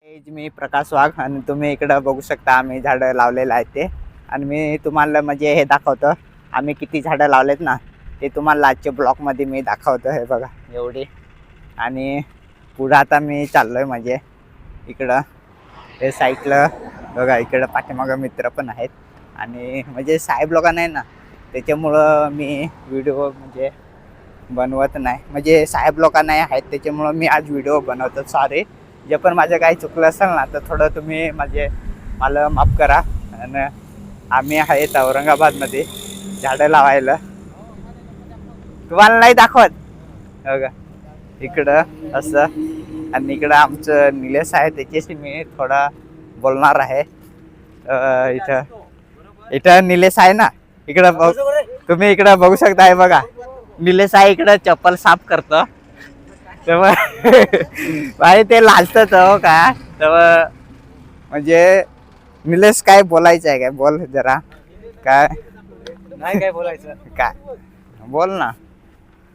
मी प्रकाश वाघ आणि तुम्ही इकडं बघू शकता आम्ही झाडं लावलेलं आहे ते. आणि मी तुम्हाला म्हणजे हे दाखवतो आम्ही किती झाडं लावलेत ना ते तुम्हाला आजच्या ब्लॉगमध्ये मी दाखवतो. हे बघा एवढी. आणि पुढं आता मी चाललोय म्हणजे इकडं हे साईडला बघा इकडं पाठीमागं मित्र पण आहेत. आणि म्हणजे साहेब लोक नाही ना त्याच्यामुळं मी व्हिडिओ म्हणजे बनवत नाही. म्हणजे साहेब लोक नाही आहेत त्याच्यामुळं मी आज व्हिडिओ बनवतो. सॉरी जे पण माझं काही चुकलं असेल ना तर थोडं तुम्ही म्हणजे मला माफ करा. आणि आम्ही आहेत औरंगाबादमध्ये झाडं लावायला. तुम्हाला नाही दाखवत बघा इकडं असं. आणि इकडं आमचं निलेश आहे त्याच्याशी मी थोडा बोलणार आहे. इथं निलेश आहे ना इकडं तुम्ही इकडं बघू शकता. आहे बघा निलेश आहे इकडं चप्पल साफ करतो. तेव्हा भाई ते लाजतात हो का. तेव्हा म्हणजे निलेश काय बोलायचं आहे काय बोल जरा. काय नाही काय बोलायचं. काय बोल ना.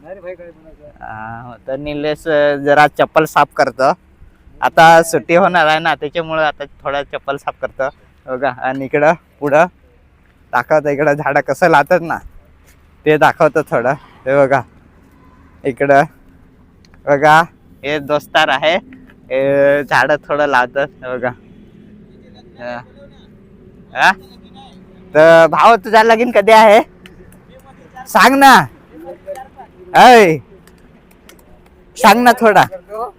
नाही रे भाई काय बोलायचं. तर निलेश जरा चप्पल साफ करतो. आता सुट्टी होणार आहे ना त्याच्यामुळं आता थोडा चप्पल साफ करतो बघा. आणि इकडं पुढं दाखवतं इकडं झाडं कसं लावतात ना ते दाखवतं थोडं. हे बघा इकडं बघा हे दोस्तार आहे हे झाडं थोडं लावतात. हे बघा तर भाऊ तुझा लगीन कधी आहे सांग ना. अय सांग ना थोडा. झाडं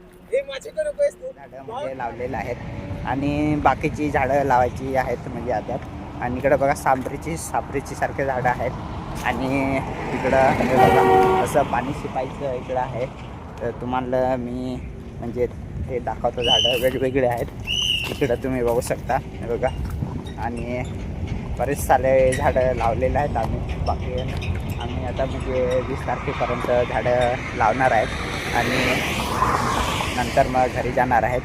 म्हणजे लावलेलं आहेत आणि बाकीची झाडं लावायची आहेत म्हणजे आता. आणि इकडं बघा सापरीची सारखे झाडं आहेत. आणि इकडं हे बघा असं पाणी शिपायचं इकडं आहे. तर तुम्हाला मी म्हणजे हे दाखवतो. झाडं वेगवेगळे आहेत इकडं तुम्ही बघू शकता. हे बघा आणि बरेच सारे झाडं लावलेले आहेत आम्ही. बाकी आम्ही आता म्हणजे 20 तारखेपर्यंत झाडं लावणार आहेत आणि नंतर मग घरी जाणार आहेत.